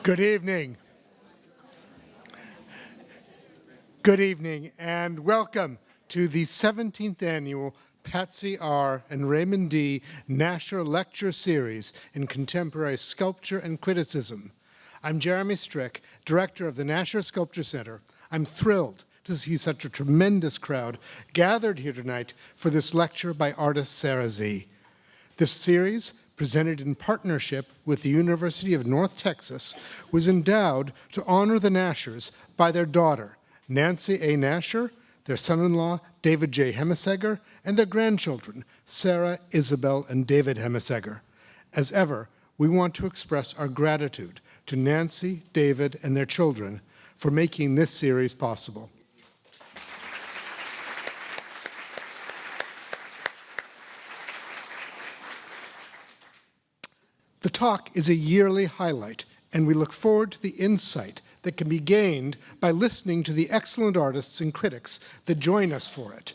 Good evening. Good evening, and welcome to the 17th Annual Patsy R. and Raymond D. Nasher Lecture Series in Contemporary Sculpture and Criticism. I'm Jeremy Strick, Director of the Nasher Sculpture Center. I'm thrilled to see such a tremendous crowd gathered here tonight for this lecture by artist Sarah Z. This series, presented in partnership with the University of North Texas, was endowed to honor the Nashers by their daughter, Nancy A. Nasher, their son-in-law, David J. Hemesegger, and their grandchildren, Sarah, Isabel, and David Hemesegger. As ever, we want to express our gratitude to Nancy, David, and their children for making this series possible. The talk is a yearly highlight, and we look forward to the insight that can be gained by listening to the excellent artists and critics that join us for it.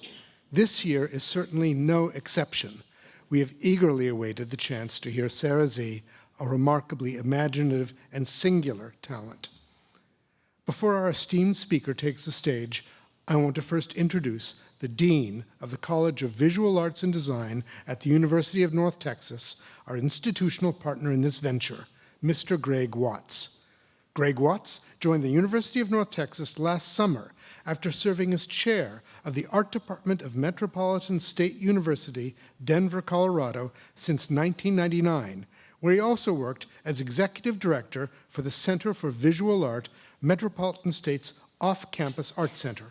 This year is certainly no exception. We have eagerly awaited the chance to hear Sarah Z., a remarkably imaginative and singular talent. Before our esteemed speaker takes the stage, I want to first introduce the Dean of the College of Visual Arts and Design at the University of North Texas, our institutional partner in this venture, Mr. Greg Watts. Greg Watts joined the University of North Texas last summer after serving as chair of the Art Department of Metropolitan State University, Denver, Colorado, since 1999, where he also worked as executive director for the Center for Visual Art, Metropolitan State's off-campus art center.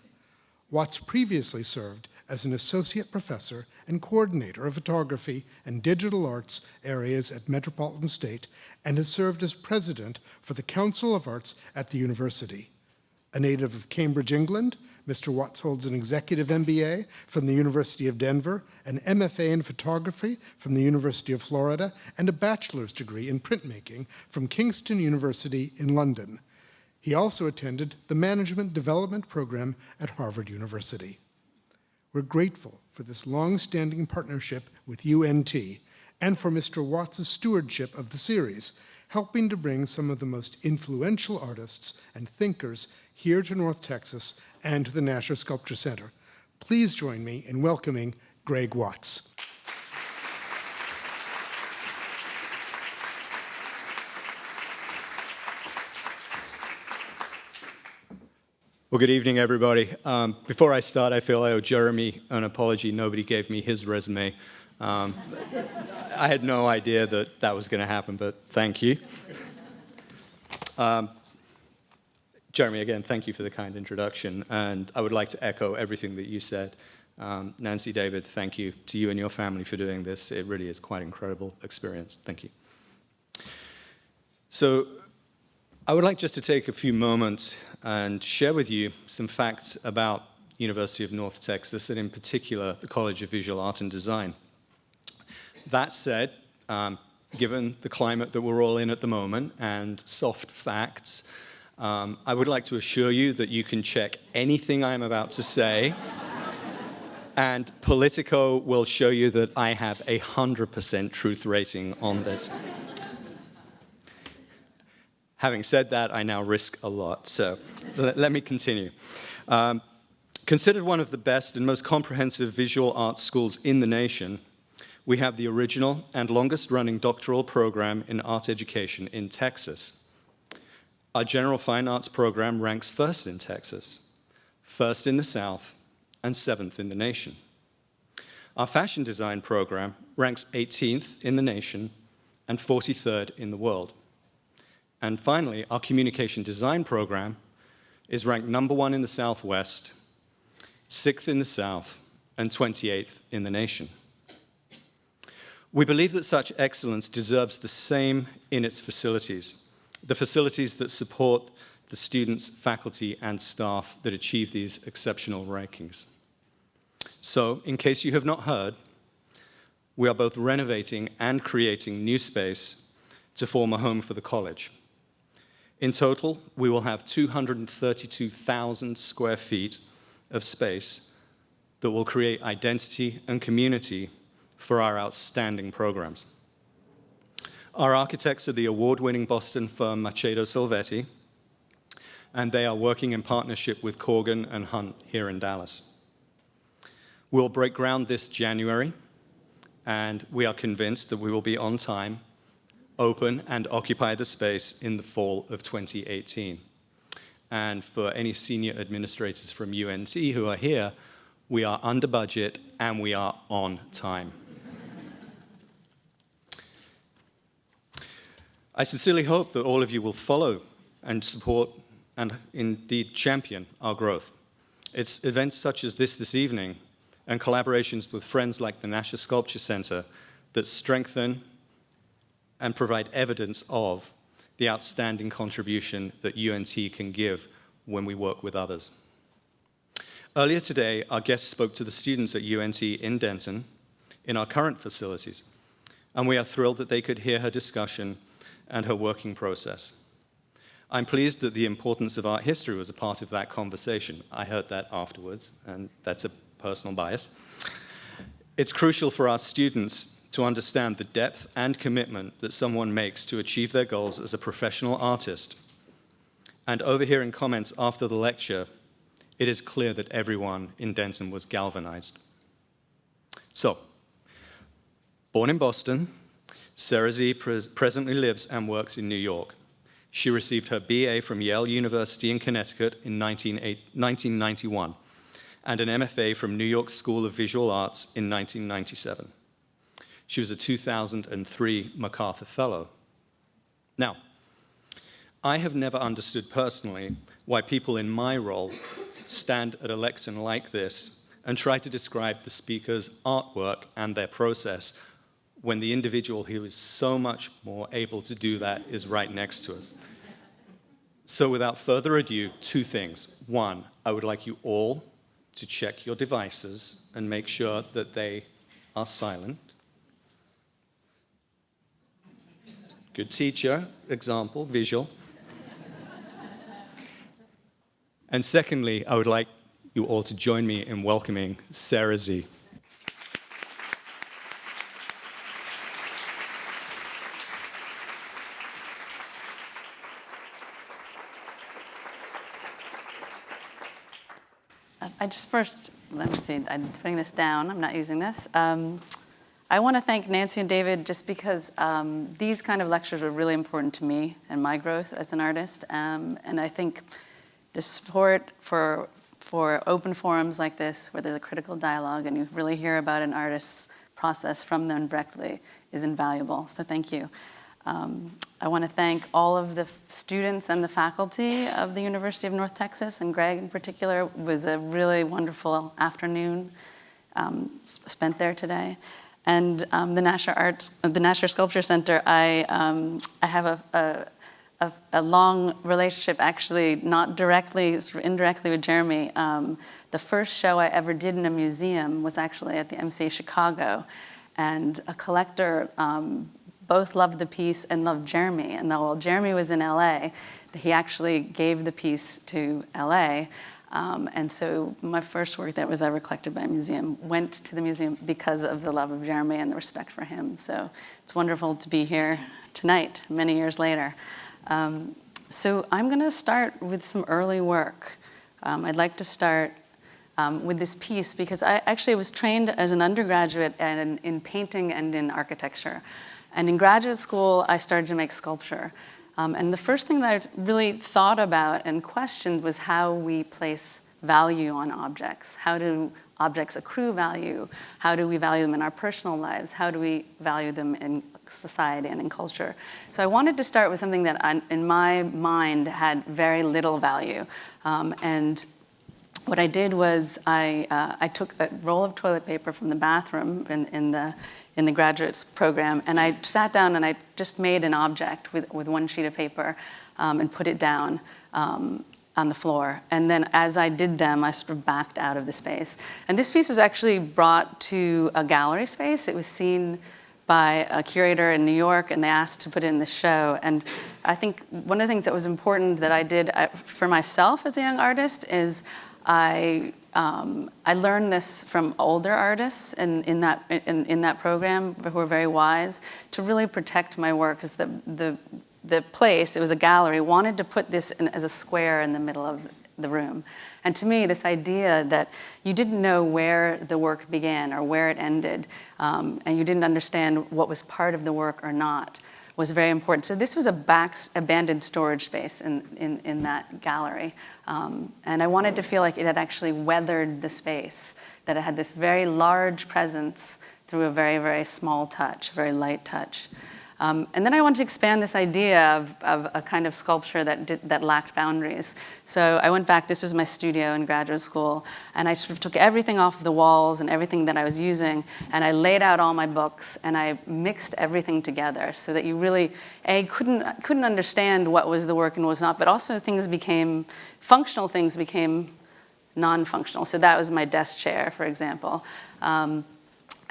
Watts previously served as an associate professor and coordinator of photography and digital arts areas at Metropolitan State and has served as president for the Council of Arts at the university. A native of Cambridge, England, Mr. Watts holds an executive MBA from the University of Denver, an MFA in photography from the University of Florida, and a bachelor's degree in printmaking from Kingston University in London. He also attended the Management Development Program at Harvard University. We're grateful for this long-standing partnership with UNT and for Mr. Watts' stewardship of the series, helping to bring some of the most influential artists and thinkers here to North Texas and to the Nasher Sculpture Center. Please join me in welcoming Greg Watts. Well, good evening, everybody. Before I start, I feel I owe Jeremy an apology. Nobody gave me his resume. I had no idea that that was going to happen, but thank you. Jeremy, again, thank you for the kind introduction, and I would like to echo everything that you said. Nancy, David, thank you to you and your family for doing this. It really is quite an incredible experience. Thank you. So, I would like just to take a few moments and share with you some facts about University of North Texas, and in particular, the College of Visual Art and Design. That said, given the climate that we're all in at the moment and soft facts, I would like to assure you that you can check anything I'm about to say, and Politico will show you that I have a 100% truth rating on this. Having said that, I now risk a lot, so let me continue. Considered one of the best and most comprehensive visual arts schools in the nation, we have the original and longest-running doctoral program in art education in Texas. Our general fine arts program ranks first in Texas, first in the South, and 7th in the nation. Our fashion design program ranks 18th in the nation and 43rd in the world. And finally, our communication design program is ranked #1 in the Southwest, 6th in the South, and 28th in the nation. We believe that such excellence deserves the same in its facilities, the facilities that support the students, faculty, and staff that achieve these exceptional rankings. So, in case you have not heard, we are both renovating and creating new space to form a home for the college. In total, we will have 232,000 square feet of space that will create identity and community for our outstanding programs. Our architects are the award-winning Boston firm Macedo Silvetti, and they are working in partnership with Corgan and Hunt here in Dallas. We'll break ground this January, and we are convinced that we will be on time, open, and occupy the space in the fall of 2018. And for any senior administrators from UNT who are here, we are under budget and we are on time. I sincerely hope that all of you will follow and support and indeed champion our growth. It's events such as this evening and collaborations with friends like the Nasher Sculpture Center that strengthen and provide evidence of the outstanding contribution that UNT can give when we work with others. Earlier today, our guest spoke to the students at UNT in Denton in our current facilities, and we are thrilled that they could hear her discussion and her working process. I'm pleased that the importance of art history was a part of that conversation. I heard that afterwards, and that's a personal bias. It's crucial for our students to understand the depth and commitment that someone makes to achieve their goals as a professional artist. And overhearing comments after the lecture, it is clear that everyone in Denton was galvanized. So, born in Boston, Sarah Z presently lives and works in New York. She received her BA from Yale University in Connecticut in 1991 and an MFA from New York School of Visual Arts in 1997. She was a 2003 MacArthur Fellow. Now, I have never understood personally why people in my role stand at a lectern like this and try to describe the speaker's artwork and their process when the individual who is so much more able to do that is right next to us. So without further ado, two things. One, I would like you all to check your devices and make sure that they are silent. Good teacher, example, visual. And secondly, I would like you all to join me in welcoming Sarah Z. Let me see, I'm putting this down, I'm not using this. I want to thank Nancy and David just because these kind of lectures are really important to me and my growth as an artist. And I think the support for open forums like this, where there's a critical dialogue and you really hear about an artist's process from them directly, is invaluable. So thank you. I want to thank all of the students and the faculty of the University of North Texas, and Greg in particular. It was a really wonderful afternoon spent there today. And the Nasher Sculpture Center, I have a long relationship, actually, not directly, indirectly with Jeremy. The first show I ever did in a museum was actually at the MCA Chicago, and a collector both loved the piece and loved Jeremy. And while Jeremy was in LA, he actually gave the piece to LA. And so my first work that was ever collected by a museum went to the museum because of the love of Jeremy and the respect for him. So it's wonderful to be here tonight, many years later. So I'm going to start with some early work. I'd like to start with this piece because I actually was trained as an undergraduate in painting and in architecture. And in graduate school, I started to make sculpture. And the first thing that I really thought about and questioned was how we place value on objects. How do objects accrue value? How do we value them in our personal lives? How do we value them in society and in culture? So I wanted to start with something that in my mind had very little value. And what I did was I took a roll of toilet paper from the bathroom in the graduates program, and I sat down and I just made an object with one sheet of paper and put it down on the floor. And then as I did them, I sort of backed out of the space. And this piece was actually brought to a gallery space. It was seen by a curator in New York, and they asked to put it in the show. And I think one of the things that was important that I did for myself as a young artist is I I learned this from older artists in that program who were very wise, to really protect my work, because the place, it was a gallery, wanted to put this as a square in the middle of the room. And to me, this idea that you didn't know where the work began or where it ended, and you didn't understand what was part of the work or not, was very important. So this was a abandoned storage space in that gallery. And I wanted to feel like it had actually weathered the space, that it had this very large presence through a very, very small touch, very light touch. And then I wanted to expand this idea of a kind of sculpture that lacked boundaries. So I went back, this was my studio in graduate school, and I sort of took everything off the walls and everything that I was using, and I laid out all my books, and I mixed everything together so that you really, couldn't understand what was the work and what was not, but also functional things became non-functional. So that was my desk chair, for example.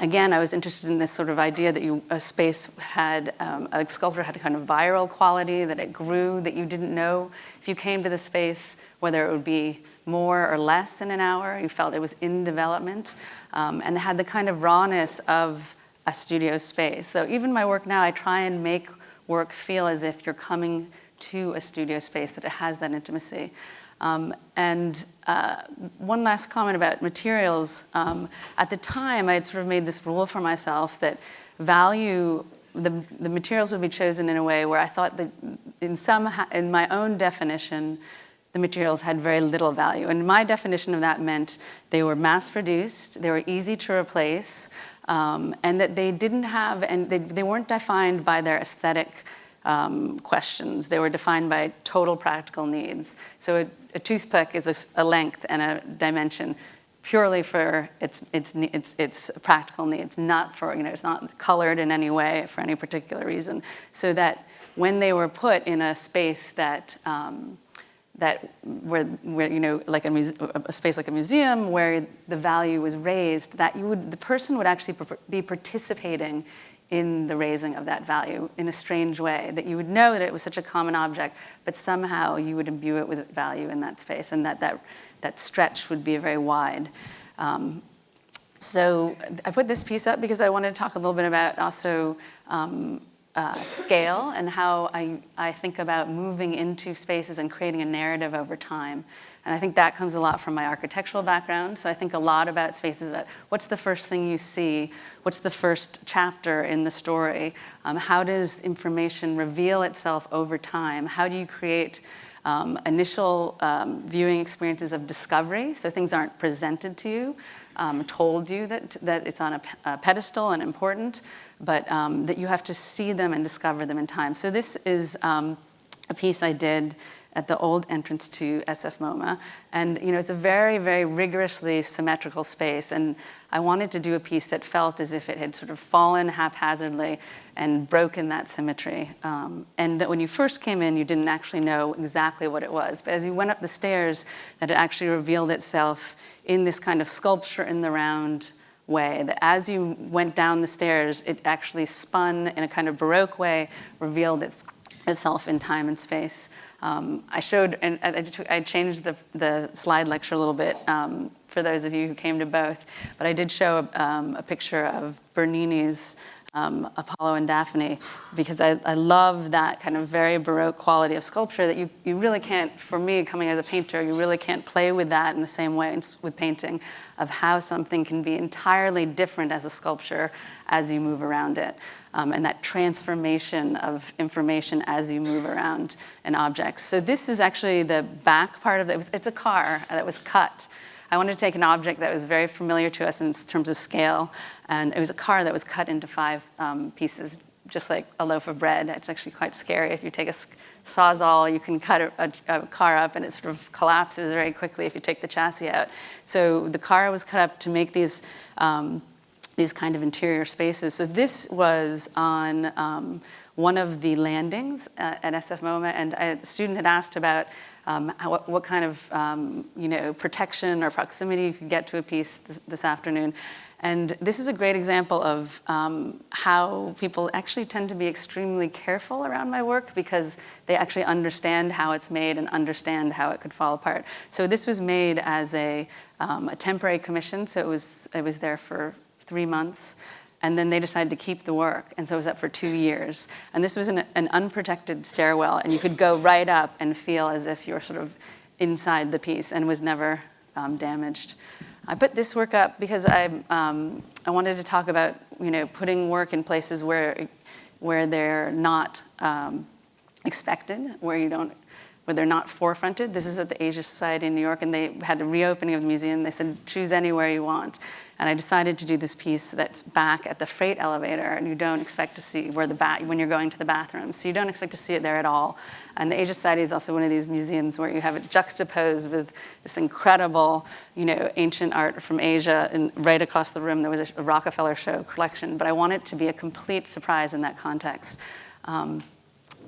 Again, I was interested in this sort of idea that a sculpture had a kind of viral quality, that it grew, that you didn't know if you came to the space whether it would be more or less in an hour. You felt it was in development, and it had the kind of rawness of a studio space. So even my work now, I try and make work feel as if you're coming to a studio space, that it has that intimacy. And one last comment about materials. At the time, I had sort of made this rule for myself that the materials would be chosen in a way where I thought that in my own definition, the materials had very little value. And my definition of that meant they were mass-produced, they were easy to replace, and that they didn't have, and they weren't defined by their aesthetic questions. They were defined by total practical needs. So a toothpick is a length and a dimension purely for its practical needs, not for, it's not colored in any way for any particular reason. So that when they were put in a space like a space like a museum where the value was raised, that the person would actually be participating in the raising of that value in a strange way, that you would know that it was such a common object, but somehow you would imbue it with value in that space, and that stretch would be very wide. So I put this piece up because I wanted to talk a little bit about also scale and how I think about moving into spaces and creating a narrative over time. And I think that comes a lot from my architectural background. So I think a lot about spaces, about what's the first thing you see, what's the first chapter in the story, how does information reveal itself over time, how do you create initial viewing experiences of discovery, so things aren't presented to you, told you that it's on a pedestal and important, but that you have to see them and discover them in time. So this is a piece I did at the old entrance to SF MoMA. And it's a very, very rigorously symmetrical space. And I wanted to do a piece that felt as if it had sort of fallen haphazardly and broken that symmetry. And that when you first came in, you didn't actually know exactly what it was. But as you went up the stairs, that it actually revealed itself in this kind of sculpture in the round way, that as you went down the stairs, it actually spun in a kind of Baroque way, revealed itself in time and space. I showed, and I changed the slide lecture a little bit for those of you who came to both, but I did show a picture of Bernini's Apollo and Daphne, because I love that kind of very Baroque quality of sculpture that you really can't, for me, coming as a painter, you really can't play with that in the same way with painting, of how something can be entirely different as a sculpture as you move around it. And that transformation of information as you move around an object. So this is actually the back part of it. It's a car that was cut. I wanted to take an object that was very familiar to us in terms of scale, and it was a car that was cut into 5 pieces, just like a loaf of bread. It's actually quite scary. If you take a Sawzall, you can cut a car up, and it sort of collapses very quickly if you take the chassis out. So the car was cut up to make these these kind of interior spaces. So this was on one of the landings at SF MoMA, and a student had asked about what kind of protection or proximity you could get to a piece this afternoon. And this is a great example of how people actually tend to be extremely careful around my work because they actually understand how it's made and understand how it could fall apart. So this was made as a temporary commission, so it was there for 3 months. And then they decided to keep the work, and so it was up for 2 years. And this was an unprotected stairwell, and you could go right up and feel as if you're sort of inside the piece, and was never damaged. I put this work up because I wanted to talk about putting work in places where they're not expected, where they're not forefronted. This is at the Asia Society in New York, and they had a reopening of the museum. They said, choose anywhere you want. And I decided to do this piece that's back at the freight elevator, and you don't expect to see when you're going to the bathroom. So you don't expect to see it there at all. And the Asia Society is also one of these museums where you have it juxtaposed with this incredible, ancient art from Asia. And right across the room, there was a Rockefeller show collection. But I want it to be a complete surprise in that context.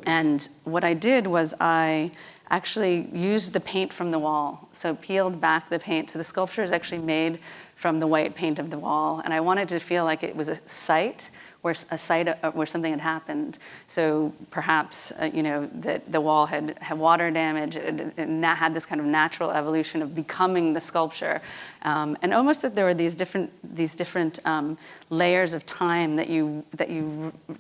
And what I did was I actually used the paint from the wall. So peeled back the paint. So the sculpture is actually made from the white paint of the wall. And I wanted to feel like it was a site where something had happened. So perhaps, that the wall had water damage and had this kind of natural evolution of becoming the sculpture. And almost that there were these different layers of time that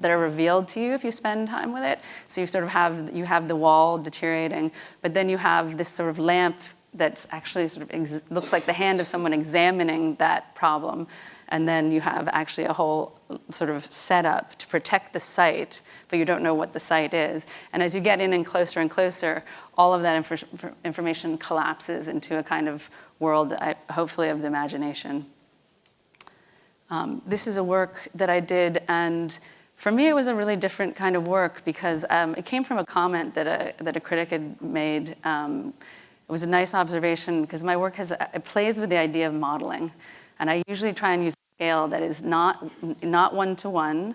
are revealed to you if you spend time with it. So you sort of have the wall deteriorating, but then you have this sort of lamp that's actually sort of looks like the hand of someone examining that problem. And then you have actually a whole sort of setup to protect the site, but you don't know what the site is. And as you get in and closer, all of that information collapses into a kind of world, hopefully, of the imagination. This is a work that I did, and for me, it was a really different kind of work because it came from a comment that a critic had made. It was a nice observation because my work it plays with the idea of modeling. And I usually try and use a scale that is not one-to-one,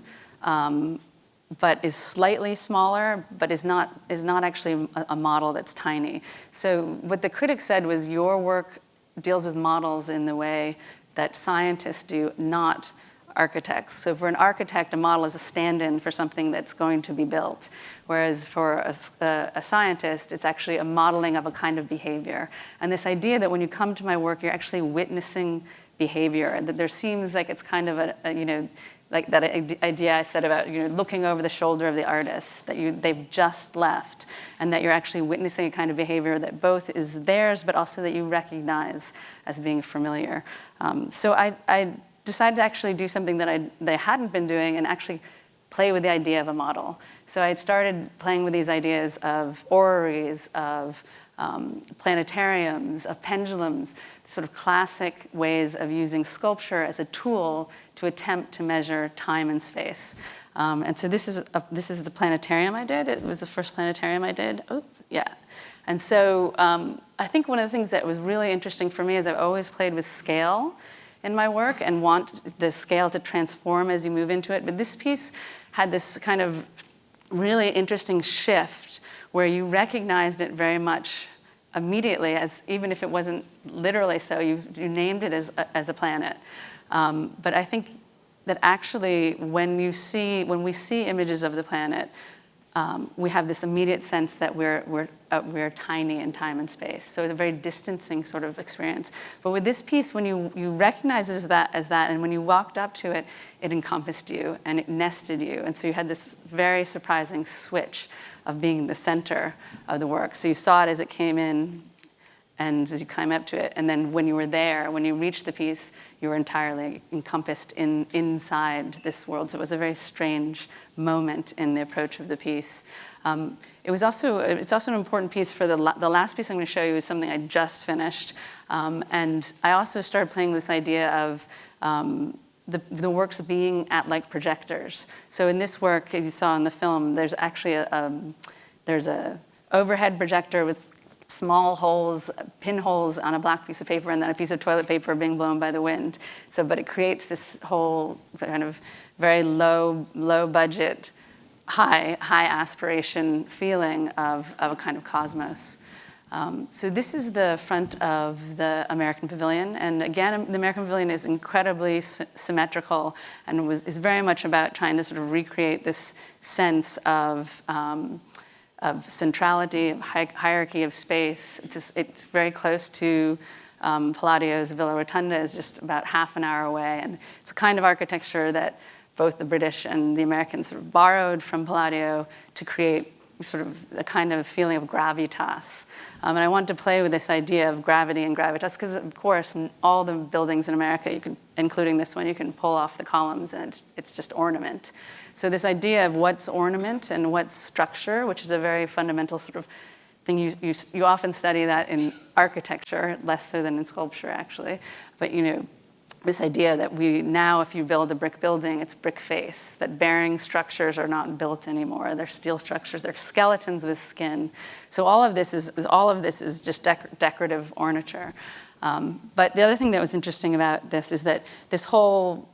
but is slightly smaller, but is not actually a model that's tiny. So what the critic said was your work deals with models in the way that scientists do, not architects. So for an architect, a model is a stand-in for something that's going to be built. Whereas for a scientist, it's actually a modeling of a kind of behavior. And this idea that when you come to my work, you're actually witnessing behavior, that there seems like it's kind of like that idea I said about looking over the shoulder of the artist, that they've just left, and that you're actually witnessing a kind of behavior that both is theirs, but also that you recognize as being familiar. So I decided to actually do something that I hadn't been doing and actually play with the idea of a model. So I started playing with these ideas of orreries, of planetariums, of pendulums, sort of classic ways of using sculpture as a tool to attempt to measure time and space. And so this is the planetarium I did. It was the first planetarium I did. Oh, yeah. And so I think one of the things that was really interesting for me is I've always played with scale in my work and want the scale to transform as you move into it. But this piece had this kind of really interesting shift where you recognized it very much immediately, as even if it wasn't literally so, you named it as a planet. But I think that actually when we see images of the planet, we have this immediate sense that we're tiny in time and space. So it's a very distancing sort of experience. But with this piece, when you recognize it as that, and when you walked up to it, it encompassed you and it nested you. And so you had this very surprising switch of being the center of the work. So you saw it as it came in, and as you climb up to it, and then when you were there, when you reached the piece, you were entirely encompassed inside this world. So it was a very strange moment in the approach of the piece. It's also an important piece for the last piece I'm going to show you is something I just finished. And I also started playing this idea of the works being at like projectors. So in this work, as you saw in the film, there's actually there's a overhead projector with small holes, pinholes on a black piece of paper, and then a piece of toilet paper being blown by the wind. So, but it creates this whole kind of very low budget, high aspiration feeling of a kind of cosmos. So this is the front of the American Pavilion. And again, the American Pavilion is incredibly symmetrical and is very much about trying to sort of recreate this sense of centrality, of hierarchy of space. It's very close to Palladio's Villa Rotunda is just about half an hour away. And it's a kind of architecture that both the British and the Americans sort of borrowed from Palladio to create sort of a kind of feeling of gravitas. And I wanted to play with this idea of gravity and gravitas because, of course, all the buildings in America, including this one, you can pull off the columns and it's just ornament. So this idea of what's ornament and what's structure, which is a very fundamental sort of thing, you often study that in architecture, less so than in sculpture, actually. But, this idea that now, if you build a brick building, it's brick face, that bearing structures are not built anymore. They're steel structures, they're skeletons with skin. So all of this is just decorative ornature. But the other thing that was interesting about this is that this whole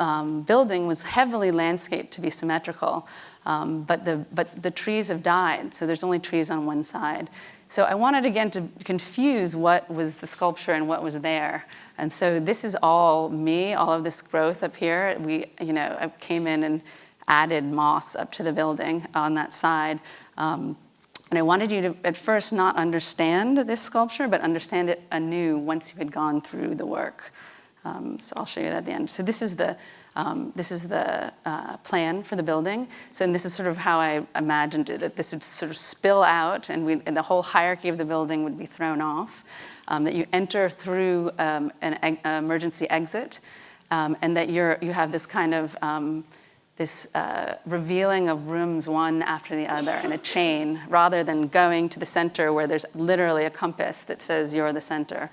building was heavily landscaped to be symmetrical, but the trees have died, so there's only trees on one side. So I wanted, again, to confuse what was the sculpture and what was there. And so this is all me, all of this growth up here. I came in and added moss up to the building on that side. And I wanted you to, at first, not understand this sculpture, but understand it anew once you had gone through the work. So I'll show you that at the end. So this is the plan for the building. So and this is sort of how I imagined it, that this would sort of spill out and the whole hierarchy of the building would be thrown off, that you enter through an emergency exit, and that you have this kind of revealing of rooms one after the other in a chain, rather than going to the center where there's literally a compass that says you're the center.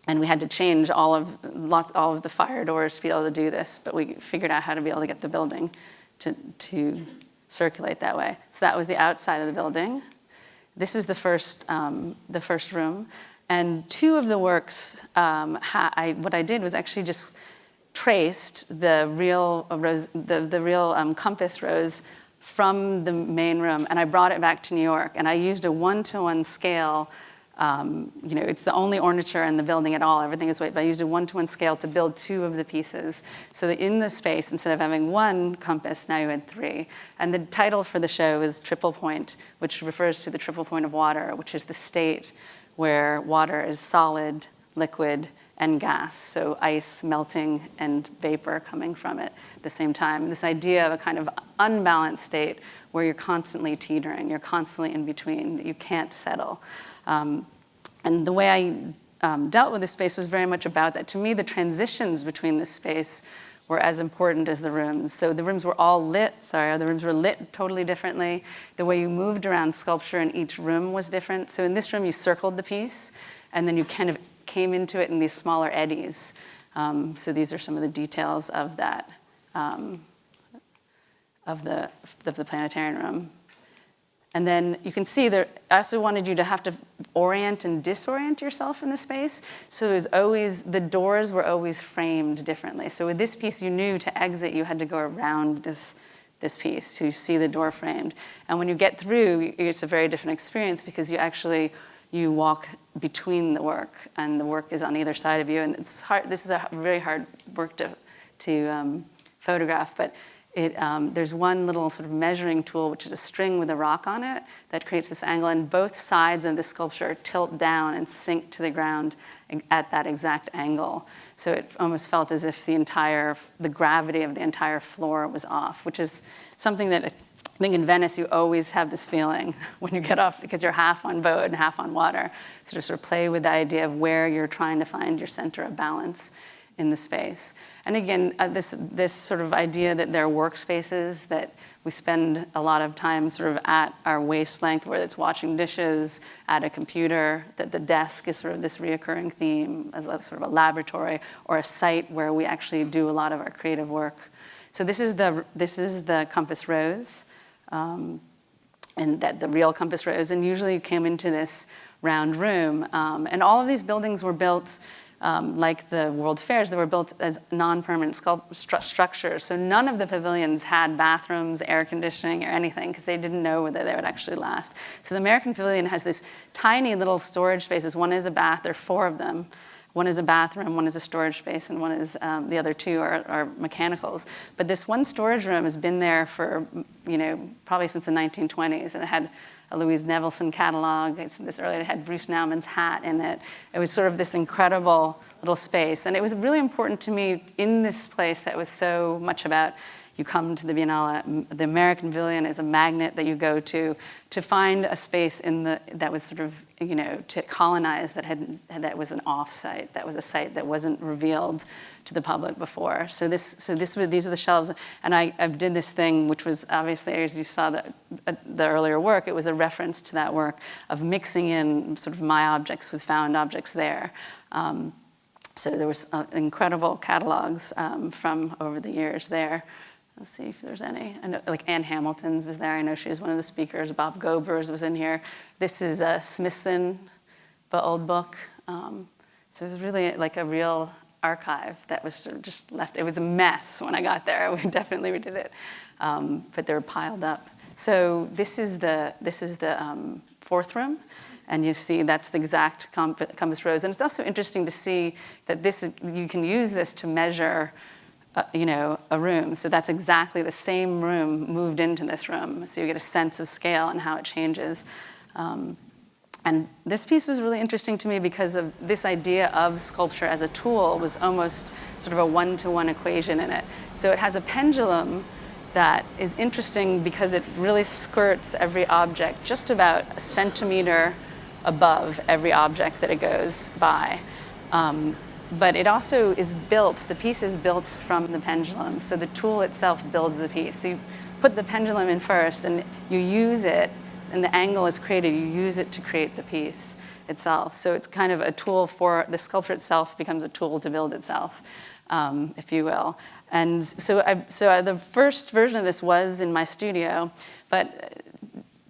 And we had to change all of the fire doors to be able to do this, but we figured out how to be able to get the building to circulate that way. So that was the outside of the building. This was the first room. And two of the works, what I did was actually just traced the real compass rose from the main room, and I brought it back to New York. And I used a 1-to-1 scale. It's the only ornature in the building at all. Everything is weight, but I used a 1-to-1 scale to build two of the pieces. So that in the space, instead of having one compass, now you had three. And the title for the show is Triple Point, which refers to the triple point of water, which is the state where water is solid, liquid, and gas. So ice melting and vapor coming from it at the same time. This idea of a kind of unbalanced state where you're constantly teetering, you're constantly in between, that you can't settle. And the way I dealt with this space was very much about that. To me, the transitions between this space were as important as the rooms. So the rooms were all lit, the rooms were lit totally differently. The way you moved around sculpture in each room was different. So in this room, you circled the piece, and then you kind of came into it in these smaller eddies. So these are some of the details of that, of the planetarium room. And then you can see that I also wanted you to have to orient and disorient yourself in the space. So it was always, the doors were always framed differently. So with this piece, you knew to exit, you had to go around this piece to see the door framed. And when you get through, it's a very different experience because you walk between the work, and the work is on either side of you. And it's hard. This is a very hard work to photograph, but there's one little sort of measuring tool, which is a string with a rock on it, that creates this angle, and both sides of the sculpture tilt down and sink to the ground at that exact angle. So it almost felt as if the gravity of the entire floor was off, which is something that I think in Venice you always have this feeling when you get off, because you're half on boat and half on water. So to sort of play with the idea of where you're trying to find your center of balance in the space. And again, this sort of idea that there are workspaces, that we spend a lot of time sort of at our waist length, whether it's washing dishes, at a computer, that the desk is sort of this reoccurring theme as a sort of a laboratory or a site where we actually do a lot of our creative work. So this is the compass rose. and that the real compass rose. And usually you came into this round room. And all of these buildings were built like the World Fairs. They were built as non-permanent structures. So none of the pavilions had bathrooms, air conditioning, or anything, because they didn't know whether they would actually last. So the American Pavilion has this tiny little storage spaces. One is a bath. There are 4 of them. One is a bathroom, one is a storage space, and one is, the other 2 are mechanicals. But this one storage room has been there for, probably since the 1920s, and it had a Louise Nevelson catalog. This earlier, it had Bruce Naumann's hat in it. It was sort of this incredible little space. And it was really important to me in this place that was so much about, you come to the Biennale, the American Pavilion is a magnet that you go to find a space that was sort of, to colonize that was an off-site, that was a site that wasn't revealed to the public before. These were the shelves, and I did this thing, which was obviously, as you saw the earlier work, it was a reference to that work of mixing in sort of my objects with found objects there. So there was incredible catalogs from over the years there. Let's see if there's any. I know, like Ann Hamilton's was there. I know she was one of the speakers. Bob Gober's was in here. This is a Smithson old book. So it was really like a real archive that was sort of just left. It was a mess when I got there. We definitely redid it, but they were piled up. So this is the 4th room. And you see that's the exact compass rose. And it's also interesting to see that you can use this to measure a room. So that's exactly the same room moved into this room. So you get a sense of scale and how it changes. And this piece was really interesting to me because of this idea of sculpture as a tool was almost sort of a one-to-one equation in it. So it has a pendulum that is interesting because it really skirts every object just about a centimeter above every object that it goes by. But it also is built, the piece is built from the pendulum. So the tool itself builds the piece. So you put the pendulum in first and you use it, and the angle is created, you use it to create the piece itself. So it's kind of a tool for, the sculpture itself becomes a tool to build itself, if you will. And so the first version of this was in my studio, but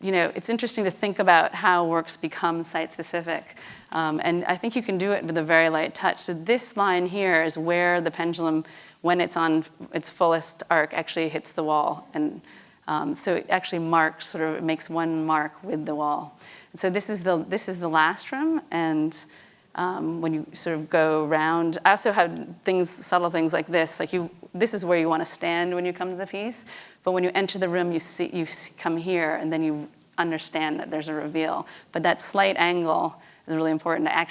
it's interesting to think about how works become site-specific. And I think you can do it with a very light touch. So this line here is where the pendulum, when it's on its fullest arc, actually hits the wall. And so it actually marks, sort of, it makes one mark with the wall. And so this is the last room. And when you sort of go around, I also have subtle things like this. Like this is where you want to stand when you come to the piece. But when you enter the room, you come here, and then you understand that there's a reveal. But that slight angle is really important. I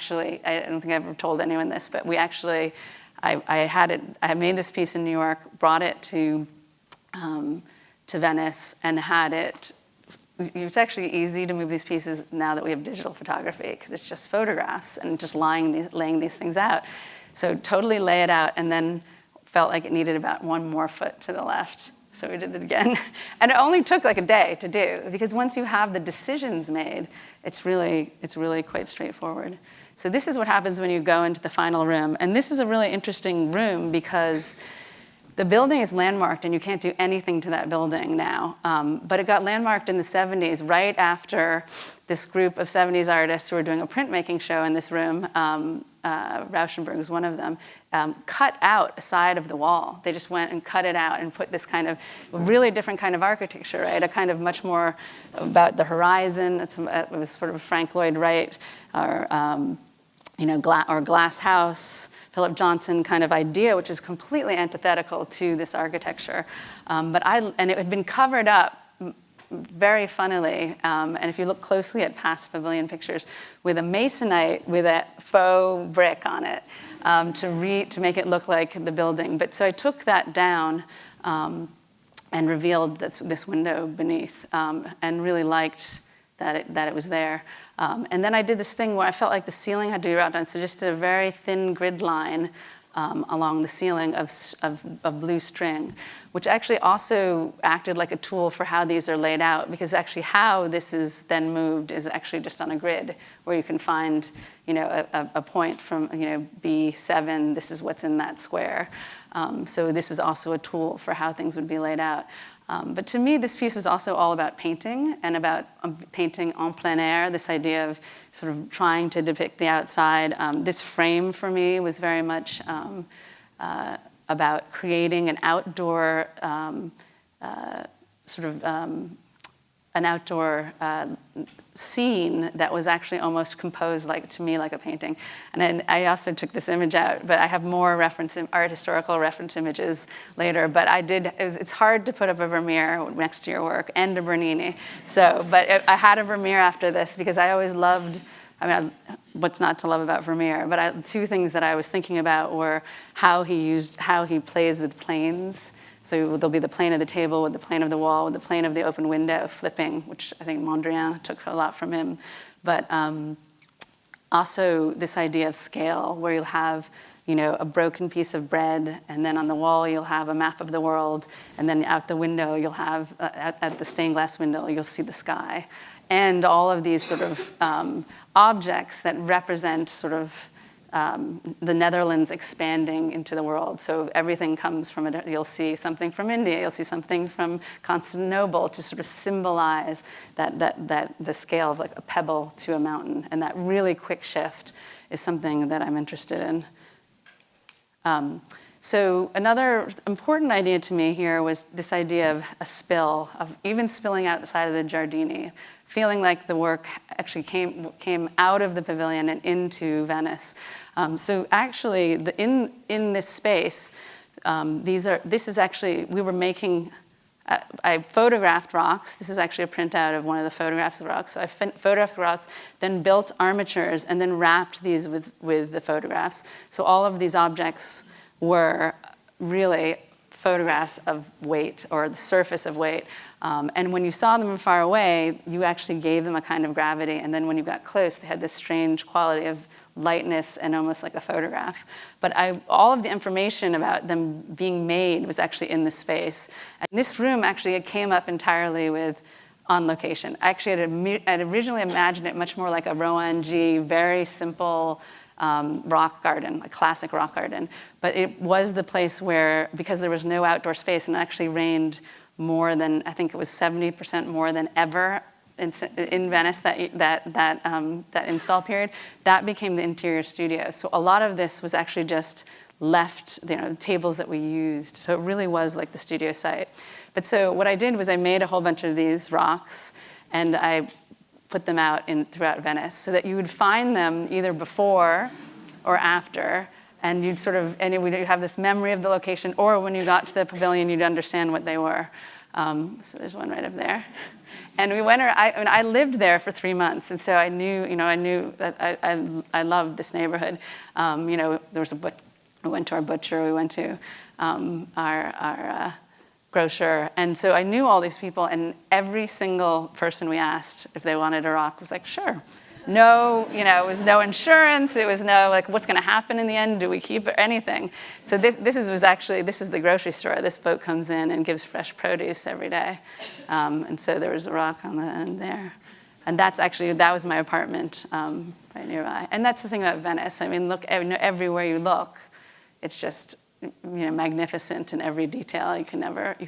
don't think I've ever told anyone this, but I had made this piece in New York, brought it to Venice, and had it. It's actually easy to move these pieces now that we have digital photography, because it's just photographs and just laying these things out. So totally lay it out, and then felt like it needed about 1 more foot to the left. So we did it again. And it only took like a day to do, because once you have the decisions made, it's really quite straightforward. So this is what happens when you go into the final room. And this is a really interesting room because the building is landmarked, and you can't do anything to that building now. But it got landmarked in the 70s, right after this group of 70s artists who were doing a printmaking show in this room, Rauschenberg was one of them, cut out a side of the wall. They just went and cut it out and put this kind of really different kind of architecture, right? A kind of much more about the horizon. It was sort of Frank Lloyd Wright, or Glass House, Philip Johnson kind of idea, which is completely antithetical to this architecture. And it had been covered up very funnily, and if you look closely at past Pavilion pictures, with a masonite with a faux brick on it to make it look like the building. But so I took that down and revealed this window beneath, and really liked that it was there. And then I did this thing where I felt like the ceiling had to be wrought on, so just did a very thin grid line along the ceiling of blue string, which actually also acted like a tool for how these are laid out, because actually how this is then moved is actually just on a grid where you can find a point from B7, this is what's in that square. So this was also a tool for how things would be laid out. But to me, this piece was also all about painting and about painting en plein air, this idea of sort of trying to depict the outside. This frame for me was very much about creating an outdoor an outdoor scene that was actually almost composed to me like a painting. And then I also took this image out, but I have more art historical reference images later. But it's hard to put up a Vermeer next to your work and a Bernini. But I had a Vermeer after this because I always loved, what's not to love about Vermeer? But two things that I was thinking about were how he plays with planes. So there'll be the plane of the table with the plane of the wall with the plane of the open window flipping, which I think Mondrian took a lot from him. But also this idea of scale, where you'll have a broken piece of bread, and then on the wall you'll have a map of the world, and then out the window you'll have, at the stained glass window, you'll see the sky. And all of these sort of objects that represent sort of the Netherlands expanding into the world. So everything comes from it. You'll see something from India. You'll see something from Constantinople to sort of symbolize that the scale of like a pebble to a mountain. And that really quick shift is something that I'm interested in. So another important idea to me here was this idea of a spill, of even spilling out the side of the Giardini, feeling like the work actually came out of the pavilion and into Venice. So actually, in this space, this is actually, we were making, I photographed rocks. This is actually a printout of one of the photographs of rocks. So I photographed rocks, then built armatures, and then wrapped these with the photographs. So all of these objects were really photographs of weight, or the surface of weight. And when you saw them from far away, you actually gave them a kind of gravity. And then when you got close, they had this strange quality of lightness and almost like a photograph. But all of the information about them being made was actually in the space. And this room actually came up entirely with on location. Actually, I'd originally imagined it much more like a Rowan G, very simple rock garden, a classic rock garden. But it was the place where, because there was no outdoor space and it actually rained more than, I think it was 70% more than ever in Venice that install period, that became the interior studio. So a lot of this was actually just left, tables that we used. So it really was like the studio site. But so what I did was I made a whole bunch of these rocks, and I put them out throughout Venice so that you would find them either before or after, and you'd you'd have this memory of the location, or when you got to the pavilion, you'd understand what they were. So there's one right up there. And we went, I lived there for 3 months, and so I knew that I loved this neighborhood. There was we went to our butcher, we went to our grocer, and so I knew all these people, and every single person we asked if they wanted a rock was like, sure. No, it was no insurance. It was no what's going to happen in the end? Do we keep it? Anything? So this is the grocery store. This boat comes in and gives fresh produce every day, and so there was a rock on the end there, and that was my apartment right nearby. And that's the thing about Venice. I mean, look, everywhere you look, it's just magnificent in every detail. You can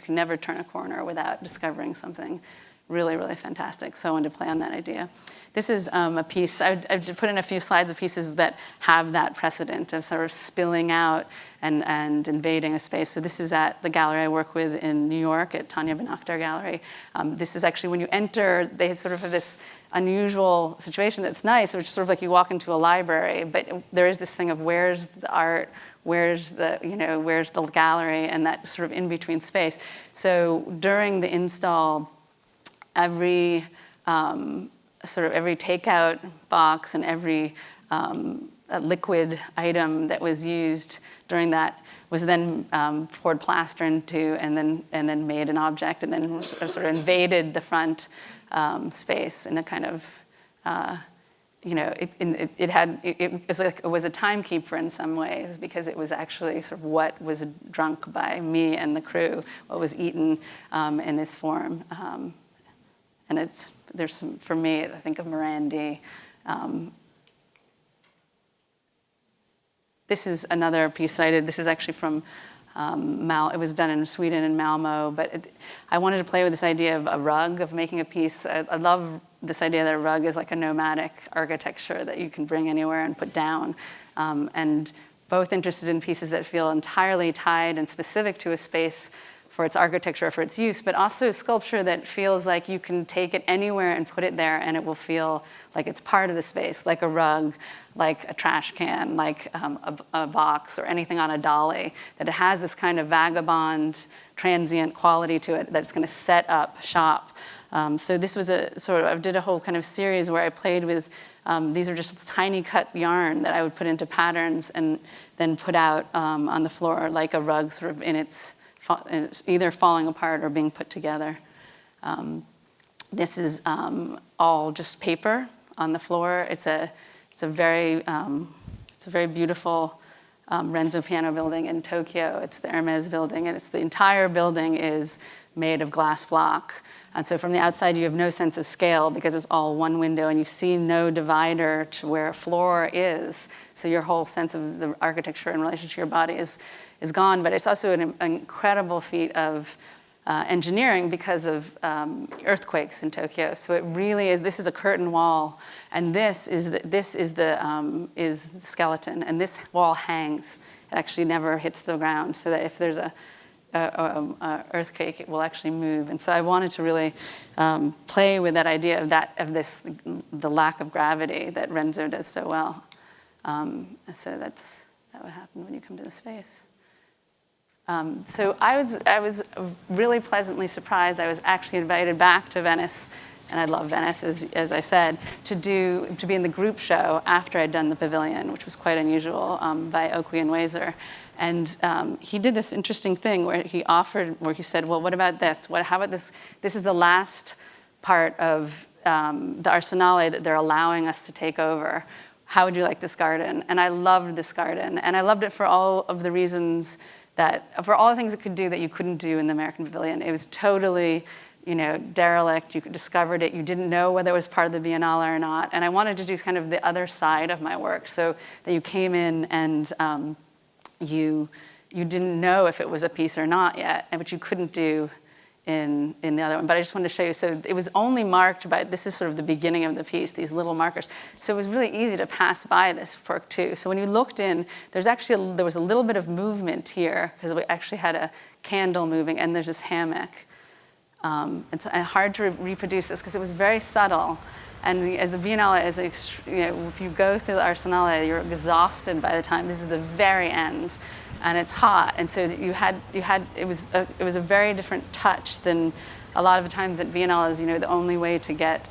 never turn a corner without discovering something really, really fantastic. So I wanted to play on that idea. This is a piece, I've put in a few slides of pieces that have that precedent of sort of spilling out and invading a space. So this is at the gallery I work with in New York, at Tanya Ben-Akhtar Gallery. This is actually, when you enter, they sort of have this unusual situation that's nice, which is sort of like you walk into a library, but there is this thing of where's the art, where's the gallery, and that sort of in-between space. So during the install, every takeout box and every liquid item that was used during that was then poured plaster into, and then made an object, and then sort of invaded the front space in a kind of it was a timekeeper in some ways, because it was actually sort of what was drunk by me and the crew, what was eaten in this form. And there's some, for me, I think of Morandi. This is another piece that I did. This is actually from It was done in Sweden in Malmo, but I wanted to play with this idea of a rug, of making a piece. I love this idea that a rug is like a nomadic architecture that you can bring anywhere and put down. And both interested in pieces that feel entirely tied and specific to a space for its architecture, for its use, but also sculpture that feels like you can take it anywhere and put it there and it will feel like it's part of the space, like a rug, like a trash can, like a box or anything on a dolly, that it has this kind of vagabond, transient quality to it that's gonna set up shop. So this was I did a whole kind of series where I played with, these are just tiny cut yarn that I would put into patterns and then put out on the floor like a rug sort of in its either falling apart or being put together. This is all just paper on the floor. It's a very beautiful Renzo piano building in Tokyo. It's the Hermes building, and the entire building is made of glass block. And so from the outside, you have no sense of scale because it's all one window, and you see no divider to where a floor is. So your whole sense of the architecture in relation to your body is gone. But it's also an incredible feat of engineering because of earthquakes in Tokyo. So it really is. This is a curtain wall, and this is the skeleton, and this wall hangs. It actually never hits the ground, so that if there's a earthquake, it will actually move. And so I wanted to really play with that idea of the lack of gravity that Renzo does so well. So that would happen when you come to the space. So I was really pleasantly surprised. I was actually invited back to Venice, and I love Venice, as I said, to be in the group show after I'd done the Pavilion, which was quite unusual, by Oakley and Wazer. And he did this interesting thing where he said, well, what about this? How about this? This is the last part of the Arsenale that they're allowing us to take over. How would you like this garden? And I loved this garden. And I loved it for all of the reasons for all the things it could do that you couldn't do in the American Pavilion. It was totally, derelict. You discovered it. You didn't know whether it was part of the Biennale or not. And I wanted to do kind of the other side of my work, so that you came in and you didn't know if it was a piece or not yet, and which you couldn't do in the other one. But I just wanted to show you. So it was only marked by, this is sort of the beginning of the piece, these little markers. So it was really easy to pass by this work too. So when you looked in, there was a little bit of movement here, because we actually had a candle moving, and there's this hammock. It's hard to reproduce this because it was very subtle. And as the Biennale is, if you go through the Arsenale, you're exhausted by the time. This is the very end, and it's hot. And so it was a very different touch than a lot of the times at Biennales. The only way to get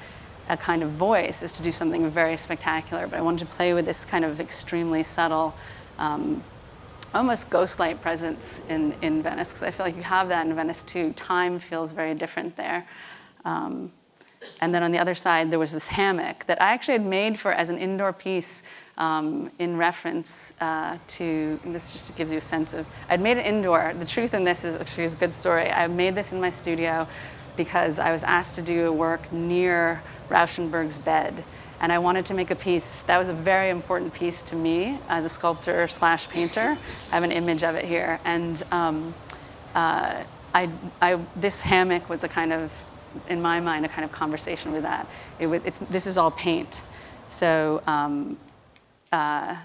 a kind of voice is to do something very spectacular. But I wanted to play with this kind of extremely subtle, almost ghost-like presence in Venice, because I feel like you have that in Venice too. Time feels very different there. And then on the other side, there was this hammock that I actually had made as an indoor piece in reference to, and this just gives you a sense of, I'd made it indoor. The truth in this is actually a good story. I made this in my studio because I was asked to do a work near Rauschenberg's bed. And I wanted to make a piece that was a very important piece to me as a sculptor / painter. I have an image of it here. And this hammock was a kind of, in my mind, a kind of conversation with that. This is all paint. So I'll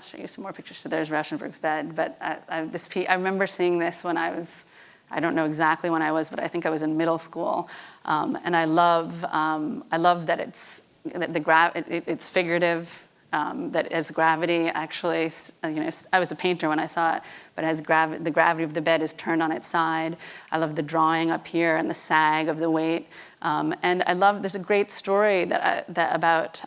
show you some more pictures. So there's Rauschenberg's bed. But I remember seeing this when I don't know exactly when I was, but I think I was in middle school. And I love that it's figurative, that it has gravity. Actually, I was a painter when I saw it, but it has the gravity of the bed is turned on its side. I love the drawing up here and the sag of the weight. And there's a great story about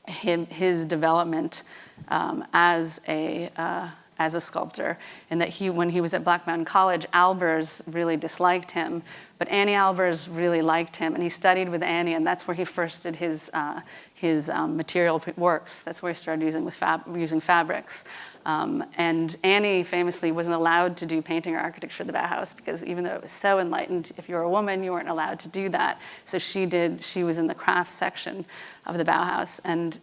his development as a sculptor, and that when he was at Black Mountain College, Albers really disliked him, but Annie Albers really liked him, and he studied with Annie, and that's where he first did his material works. That's where he started using fabrics. And Annie famously wasn't allowed to do painting or architecture at the Bauhaus, because even though it was so enlightened, if you were a woman, you weren't allowed to do that. So she was in the crafts section of the Bauhaus. And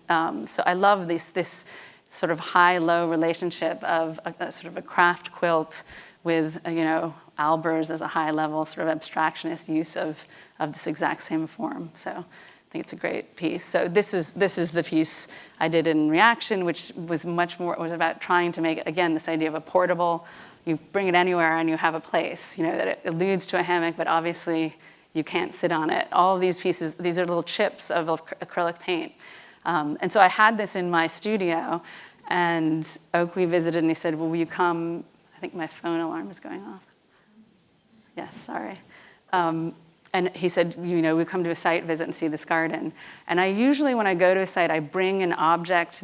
so I love this sort of high-low relationship of a sort of a craft quilt with, Albers as a high-level sort of abstractionist use of this exact same form. So I think it's a great piece. So this is the piece I did in Reaction, which was was about trying to make it, again, this idea of a portable, you bring it anywhere and you have a place, that it alludes to a hammock, but obviously you can't sit on it. All of these pieces, these are little chips of acrylic paint. And so I had this in my studio, and Oakley visited and he said, well, will you come? I think my phone alarm is going off. Yes, sorry. And he said, we come to a site visit and see this garden. And I usually, when I go to a site, I bring an object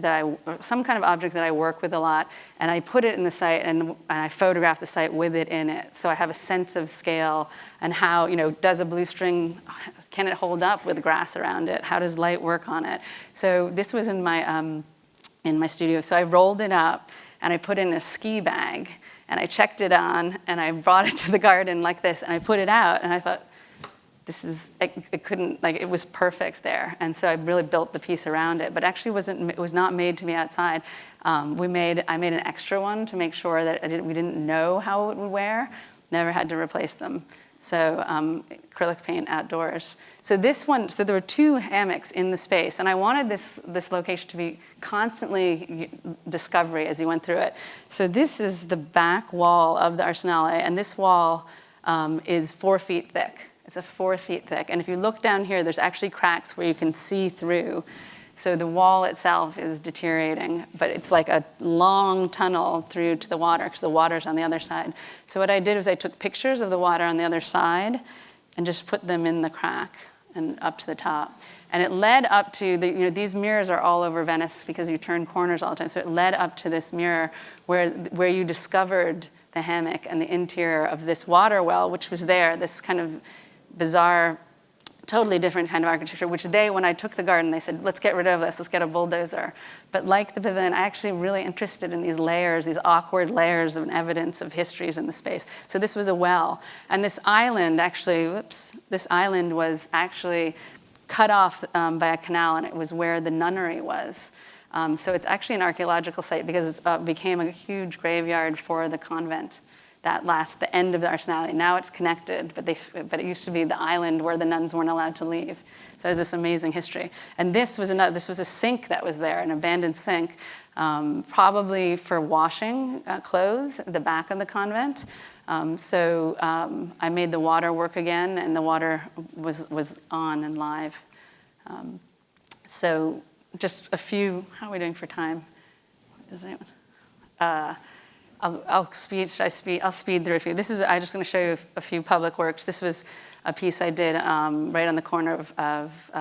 some kind of object that I work with a lot, and I put it in the site, and I photograph the site with it in it. So I have a sense of scale and how, does a blue string, can it hold up with grass around it? How does light work on it? So this was in my studio. So I rolled it up, and I put it in a ski bag, and I checked it on, and I brought it to the garden like this, and I put it out, and I thought, it was perfect there. And so I really built the piece around it, but actually it was not made to be outside. I made an extra one to make sure that we didn't know how it would wear, never had to replace them. So acrylic paint outdoors. So there were 2 hammocks in the space, and I wanted this location to be constantly discovery as you went through it. So this is the back wall of the Arsenale, and this wall is 4 feet thick. It's 4 feet thick. And if you look down here, there's actually cracks where you can see through. So the wall itself is deteriorating, but it's like a long tunnel through to the water because the water's on the other side. So what I did was I took pictures of the water on the other side and just put them in the crack and up to the top. And it led up to, these mirrors are all over Venice because you turn corners all the time. So it led up to this mirror where you discovered the hammock and the interior of this water well, which was there, this kind of bizarre, totally different kind of architecture, which when I took the garden, they said, let's get rid of this, let's get a bulldozer. But like the Pavilion, I actually really interested in these layers, these awkward layers of evidence of histories in the space. So this was a well. And this island was actually cut off by a canal, and it was where the nunnery was. So it's actually an archaeological site because it became a huge graveyard for the convent. The end of the Arsenale. Now it's connected, but it used to be the island where the nuns weren't allowed to leave. So there's this amazing history. And this was a sink that was there, an abandoned sink, probably for washing clothes at the back of the convent. So I made the water work again, and the water was on and live. So just a few. How are we doing for time? Does anyone? I'll speed through a few. I'm just going to show you a few public works. This was a piece I did right on the corner of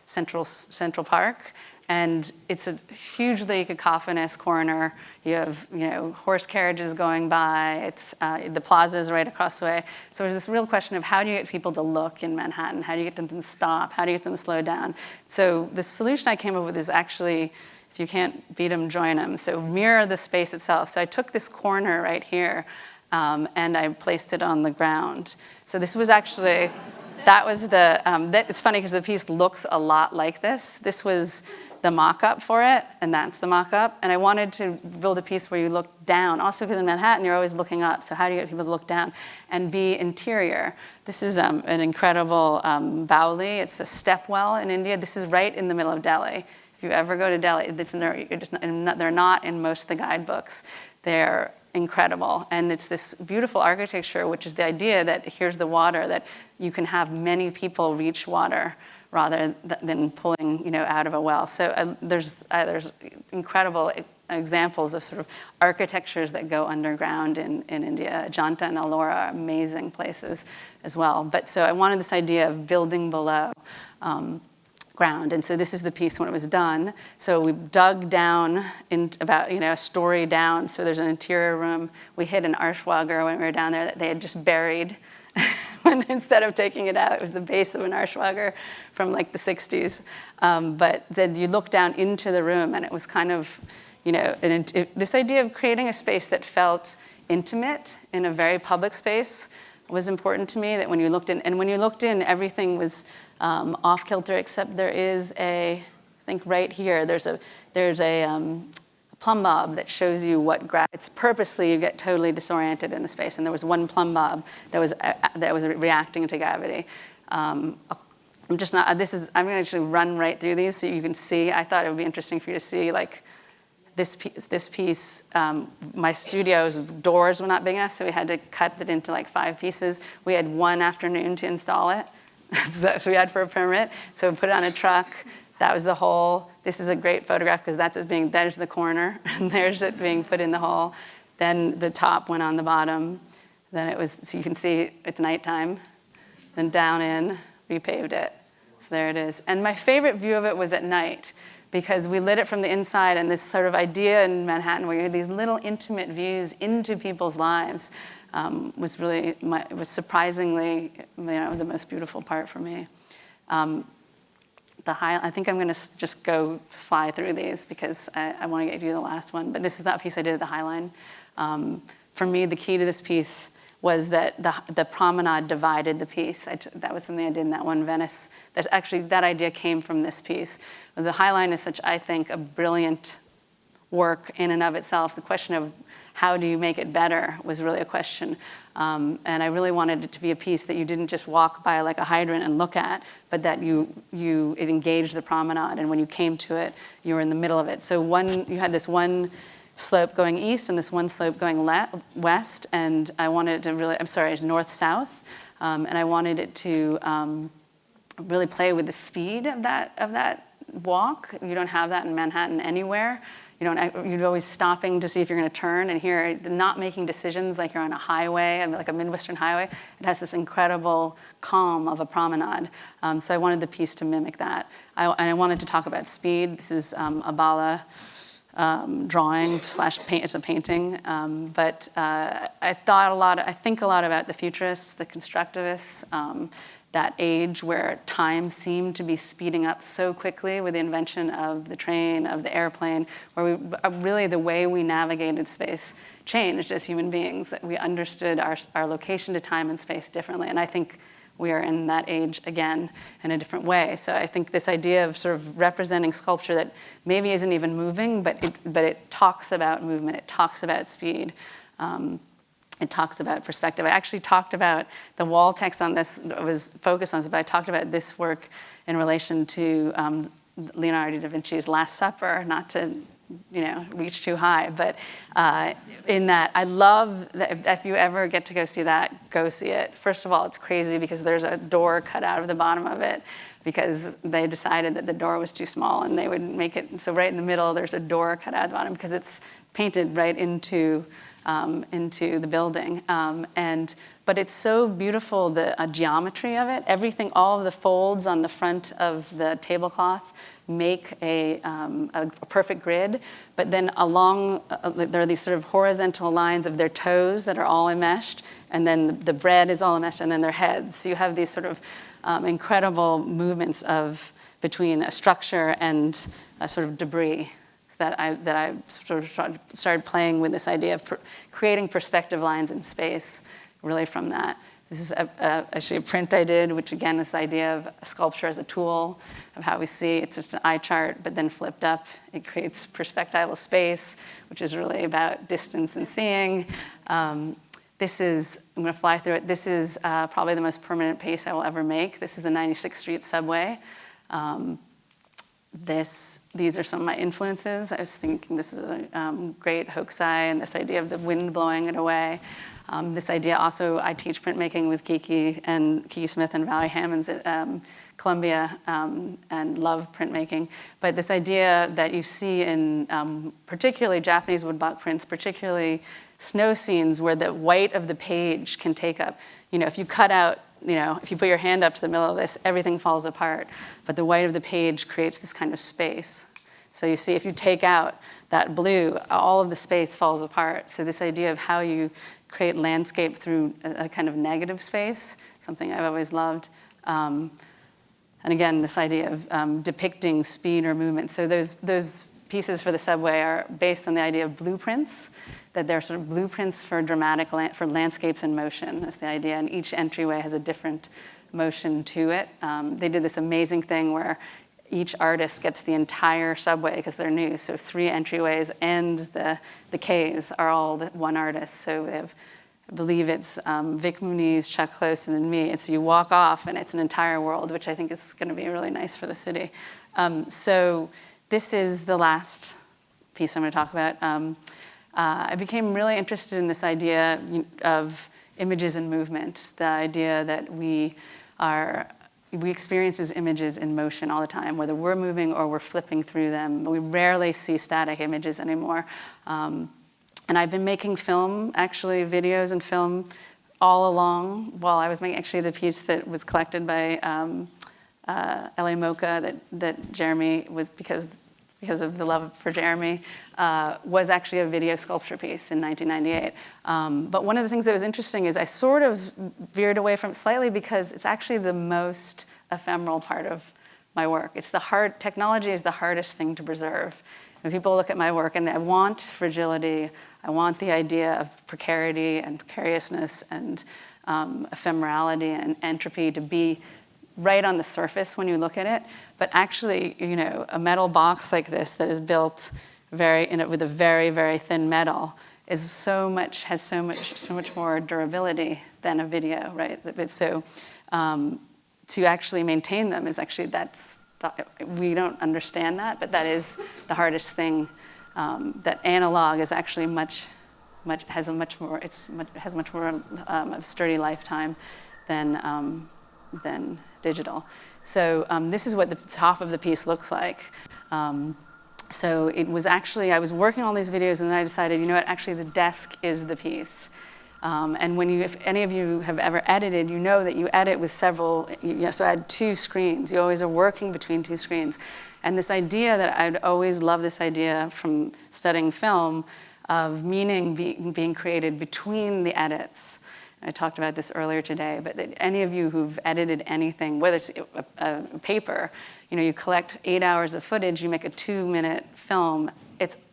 Central Park, and it's a hugely cacophonous corner. You have horse carriages going by. It's the plaza is right across the way. So there's this real question of how do you get people to look in Manhattan? How do you get them to stop? How do you get them to slow down? So the solution I came up with is actually, if you can't beat them, join them. So mirror the space itself. So I took this corner right here, and I placed it on the ground. So this was actually, it's funny because the piece looks a lot like this. This was the mock-up for it, and that's the mock-up. And I wanted to build a piece where you look down. Also, because in Manhattan, you're always looking up. So how do you get people to look down and be interior? This is an incredible Bauli. It's a step well in India. This is right in the middle of Delhi. If you ever go to Delhi, they're not in most of the guidebooks. They're incredible. And it's this beautiful architecture, which is the idea that here's the water, that you can have many people reach water rather than pulling out of a well. So there's incredible examples of sort of architectures that go underground in India. Ajanta and Ellora are amazing places as well. But so I wanted this idea of building below ground. And so this is the piece when it was done. So we dug down in about a story down. So there's an interior room. We hit an Arschwager when we were down there that they had just buried. When instead of taking it out, it was the base of an Arschwager from like the 60s. But then you look down into the room, and it was kind of, this idea of creating a space that felt intimate in a very public space was important to me. That when you looked in, and when you looked in, everything was off kilter, except there is I think right here, there's a plumb bob that shows you what it's purposely you get totally disoriented in the space. And there was one plumb bob that was reacting to gravity. I'm going to actually run right through these so you can see. I thought it would be interesting for you to see like this piece. My studio's doors were not big enough, so we had to cut it into like 5 pieces. We had 1 afternoon to install it. So that's what we had for a permit. So we put it on a truck. That was the hole. This is a great photograph because there's the corner, and there's it being put in the hole. Then the top went on the bottom. Then it was, so you can see it's nighttime. Then down in, repaved it. So there it is. And my favorite view of it was at night because we lit it from the inside, and this sort of idea in Manhattan where you had these little intimate views into people's lives was surprisingly, the most beautiful part for me. I think I'm going to just go fly through these because I want to get you the last one. But this is that piece I did at the High Line. For me, the key to this piece was that the promenade divided the piece. That was something I did in that one Venice. That idea came from this piece. The High Line is such, I think, a brilliant work in and of itself. The question of how do you make it better was really a question. And I really wanted it to be a piece that you didn't just walk by like a hydrant and look at, but that it engaged the promenade. And when you came to it, you were in the middle of it. So you had this one slope going east and this one slope going west. And I wanted it to north-south. And I wanted it to really play with the speed of that walk. You don't have that in Manhattan anywhere. You're always stopping to see if you're going to turn, and here, not making decisions like you're on a highway, like a Midwestern highway. It has this incredible calm of a promenade. So I wanted the piece to mimic that. And I wanted to talk about speed. This is a Bala drawing / paint. It's a painting. But I think a lot about the futurists, the constructivists, that age where time seemed to be speeding up so quickly with the invention of the train, of the airplane, where really the way we navigated space changed as human beings, that we understood our location to time and space differently. And I think we are in that age again in a different way. So I think this idea of sort of representing sculpture that maybe isn't even moving, but it talks about movement, it talks about speed. It talks about perspective. I actually talked about the wall text on this, was focused on this, but I talked about this work in relation to Leonardo da Vinci's Last Supper, not to reach too high, but in that, I love that if you ever get to go see that, go see it. First of all, it's crazy because there's a door cut out of the bottom of it because they decided that the door was too small and they would make it, so right in the middle, there's a door cut out of the bottom because it's painted right into the building. But it's so beautiful, the geometry of it. Everything, all of the folds on the front of the tablecloth make a perfect grid. But then along, there are these sort of horizontal lines of their toes that are all enmeshed, and then the bread is all enmeshed, and then their heads. So you have these sort of incredible movements between a structure and a sort of debris. That I sort of started playing with this idea of creating perspective lines in space, really from that. This is actually a print I did, which again is this idea of sculpture as a tool of how we see. It's just an eye chart, but then flipped up. It creates perspectival space, which is really about distance and seeing. I'm going to fly through it. This is probably the most permanent piece I will ever make. This is the 96th Street subway. These are some of my influences. I was thinking this is a great hoaxai, and this idea of the wind blowing it away. This idea also, I teach printmaking with Kiki Smith and Valerie Hammonds at Columbia, and love printmaking. But this idea that you see in particularly Japanese woodblock prints, particularly snow scenes where the white of the page can take up, if you cut out, if you put your hand up to the middle of this, everything falls apart. But the white of the page creates this kind of space. So you see, if you take out that blue, all of the space falls apart. So this idea of how you create landscape through a kind of negative space, something I've always loved. And again, this idea of depicting speed or movement. So those pieces for the subway are based on the idea of blueprints, that they're sort of blueprints for for landscapes in motion. That's the idea, and each entryway has a different motion to it. They did this amazing thing where each artist gets the entire subway because they're new. So 3 entryways and the Ks are all one artist. So they have, I believe it's Vic Muniz, Chuck Close, and then me. And so you walk off and it's an entire world, which I think is going to be really nice for the city. So this is the last piece I'm going to talk about. I became really interested in this idea of images and movement, the idea that we experience as images in motion all the time, whether we're moving or we're flipping through them. We rarely see static images anymore. And I've been making film, actually videos and film all along while I was making actually the piece that was collected by LA Mocha that Jeremy was, because of the love for Jeremy, was actually a video sculpture piece in 1998. But one of the things that was interesting is I sort of veered away from it slightly because it's actually the most ephemeral part of my work. Technology is the hardest thing to preserve. When people look at my work, and I want fragility, I want the idea of precarity and precariousness and ephemerality and entropy to be right on the surface when you look at it, but actually, a metal box like this that is built with a very, very thin metal has so much more durability than a video, right? So to actually maintain them is actually we don't understand that, but that is the hardest thing. That analog is actually has a much more of a sturdy lifetime than digital. So this is what the top of the piece looks like. So it was actually, I was working on these videos and then I decided, actually the desk is the piece. And if any of you have ever edited, you know that you edit with several, so I had 2 screens. You always are working between 2 screens. And this idea that I'd always loved this idea from studying film of meaning being created between the edits. I talked about this earlier today, but that any of you who've edited anything, whether it's a paper, you collect 8 hours of footage, you make a 2-minute film.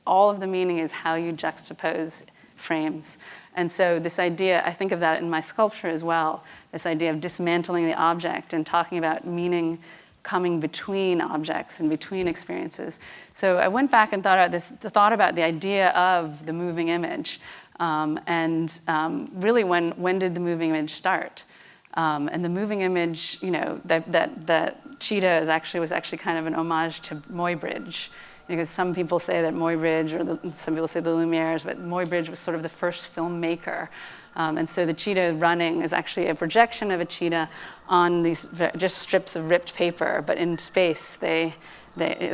All of the meaning is how you juxtapose frames. And so this idea, I think of that in my sculpture as well, this idea of dismantling the object and talking about meaning coming between objects and between experiences. So I went back and thought about the idea of the moving image. Really, when did the moving image start? And the moving image, that cheetah was actually kind of an homage to Muybridge, because some people say that Muybridge, some people say the Lumieres, but Muybridge was sort of the first filmmaker. And so the cheetah running is actually a projection of a cheetah on these just strips of ripped paper, but in space they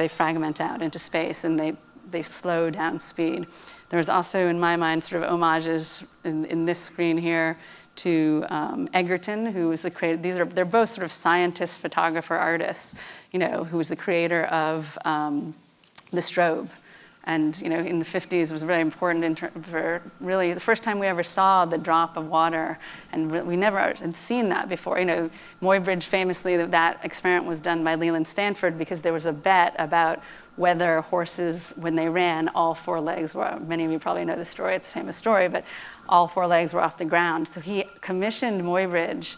fragment out into space and they slow down speed. There's also, in my mind, sort of homages in this screen here to Egerton, who was the creator. They're both sort of scientists, photographer, artists, who was the creator of the Strobe. And in the 50s, it was very important for really the first time we ever saw the drop of water, and we never had seen that before. Muybridge famously, that experiment was done by Leland Stanford because there was a bet about whether horses, when they ran, all 4 legs were, many of you probably know the story, it's a famous story, but all 4 legs were off the ground. So he commissioned Muybridge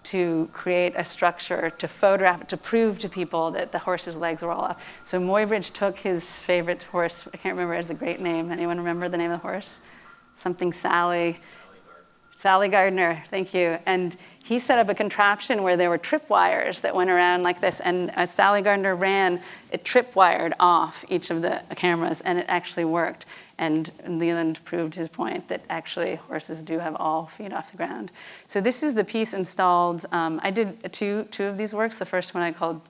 to create a structure, to photograph it, to prove to people that the horse's legs were all off. So Muybridge took his favorite horse, I can't remember, it has a great name. Anyone remember the name of the horse? Something Sally. Sally Gardner, thank you. And he set up a contraption where there were tripwires that went around like this, and as Sally Gardner ran, it tripwired off each of the cameras, and it actually worked. And Leland proved his point that actually horses do have all feet off the ground. So this is the piece installed. I did two of these works. The first one I called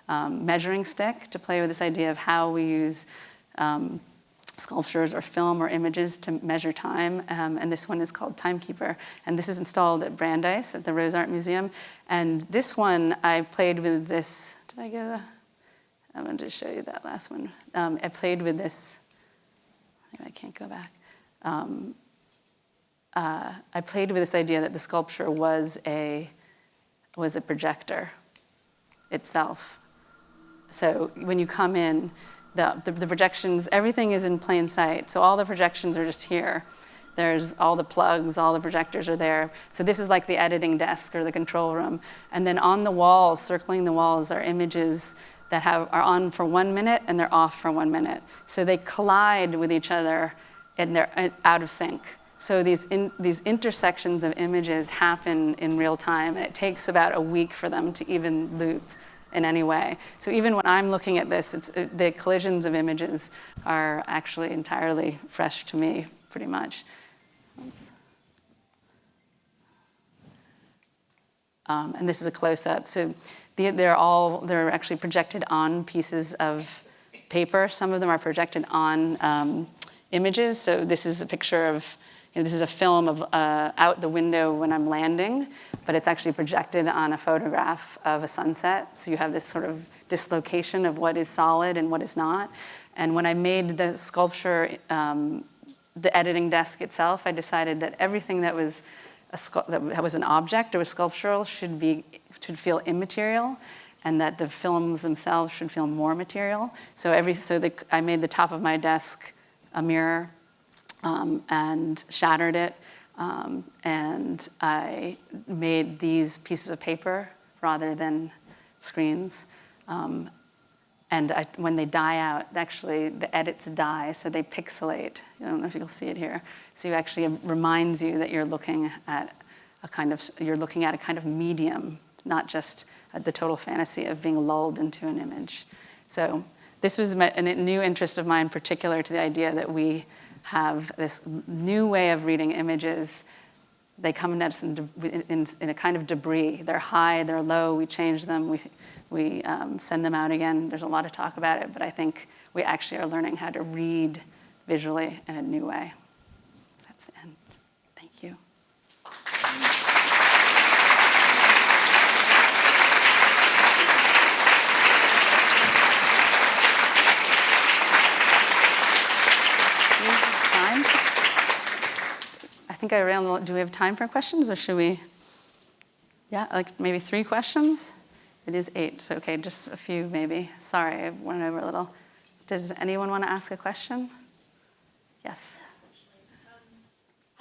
Measuring Stick, to play with this idea of how we use sculptures or film or images to measure time. And this one is called Timekeeper. And this is installed at Brandeis at the Rose Art Museum. And this one, I played with this. Did I go? I'm going to show you that last one. I played with this. I can't go back. I played with this idea that the sculpture was a projector itself. So when you come in, the projections, everything is in plain sight. So all the projections are just here. There's all the plugs, all the projectors are there. So this is like the editing desk or the control room. And then on the walls, circling the walls, are images that are on for 1 minute and they're off for 1 minute. So they collide with each other and they're out of sync. So these intersections of images happen in real time, and it takes about a week for them to even loop in any way. So even when I'm looking at this, the collisions of images are actually entirely fresh to me, pretty much. Oops. And this is a close-up. So they're actually projected on pieces of paper. Some of them are projected on images. So this is a picture of, this is a film of out the window when I'm landing, but it's actually projected on a photograph of a sunset. So you have this sort of dislocation of what is solid and what is not. And when I made the sculpture, the editing desk itself, I decided that everything that was that was an object or was sculptural should feel immaterial, and that the films themselves should feel more material. So I made the top of my desk a mirror and shattered it, and I made these pieces of paper rather than screens. And when they die out, actually the edits die, so they pixelate. I don't know if you'll see it here. So it reminds you that you're looking at a kind of medium, not just the total fantasy of being lulled into an image. So this was a new interest of mine, particular to the idea that we have this new way of reading images. They come at us in a kind of debris. They're high, they're low, we change them, we send them out again. There's a lot of talk about it, but I think we actually are learning how to read visually in a new way. That's the end. Thank you. Time? I think I ran. Do we have time for questions, or should we? Yeah, like maybe 3 questions? It is 8, so okay, just a few maybe. Sorry, I went over a little. Does anyone want to ask a question? Yes.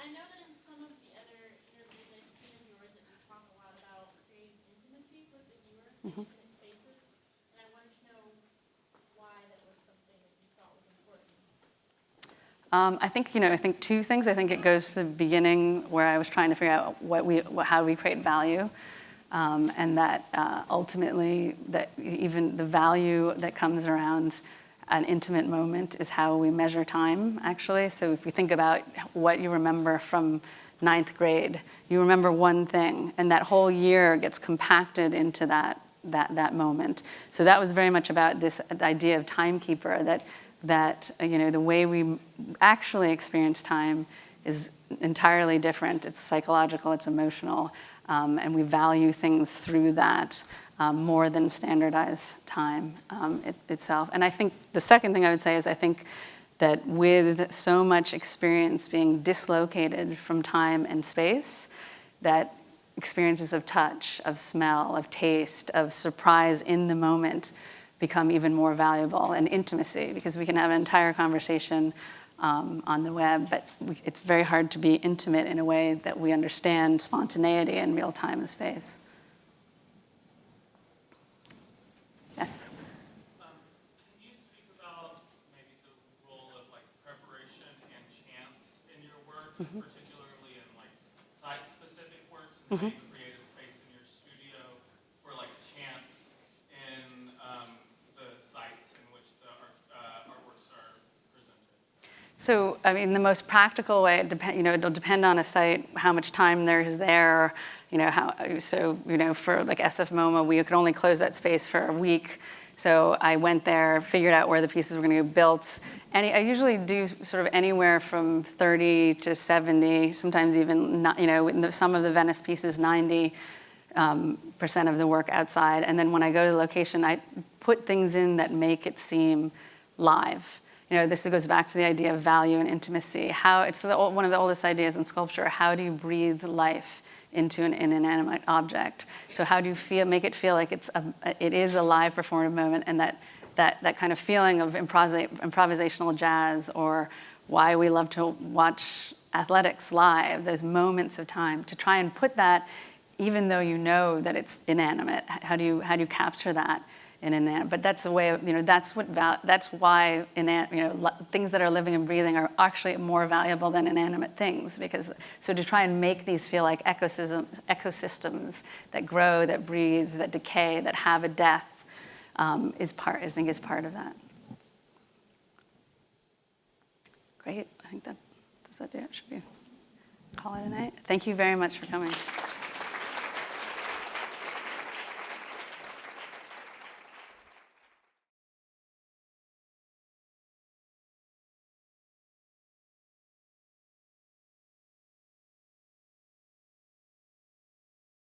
I know that in some of the other interviews I've seen of yours that you talk a lot about creating intimacy with the viewer in intimate spaces, and I wanted to know why that was something that you thought was important. I think 2 things. I think it goes to the beginning where I was trying to figure out how we create value. And that ultimately, that even the value that comes around an intimate moment is how we measure time, actually. So if you think about what you remember from 9th grade, you remember one thing, and that whole year gets compacted into that moment. So that was very much about this idea of timekeeper, that the way we actually experience time is entirely different. It's psychological, it's emotional. And we value things through that more than standardized time itself. And I think the second thing I would say is I think that with so much experience being dislocated from time and space, that experiences of touch, of smell, of taste, of surprise in the moment become even more valuable, and intimacy, because we can have an entire conversation on the web, but it's very hard to be intimate in a way that we understand spontaneity in real time and space. Yes? Can you speak about maybe the role of preparation and chance in your work, particularly in site-specific works, and how you create a space in your studio for chance in the sites in which the artworks are presented? So, the most practical way, it'll depend on a site, how much time there is there, for SF MoMA, we could only close that space for a week. So I went there, figured out where the pieces were going to be built. And I usually do sort of anywhere from 30 to 70, sometimes even, some of the Venice pieces, 90% of the work outside. And then when I go to the location, I put things in that make it seem live. This goes back to the idea of value and intimacy. It's one of the oldest ideas in sculpture. How do you breathe life into an inanimate object? So how do you make it feel like it is a live performative moment, and that kind of feeling of improvisational jazz, or why we love to watch athletics live, those moments of time, to try and put that, even though you know that it's inanimate, how do you capture that but that's the way, that's why things that are living and breathing are actually more valuable than inanimate things, so to try and make these feel like ecosystems that grow, that breathe, that decay, that have a death, I think is part of that. Great, I think does that do it? Should we call it a night? Thank you very much for coming.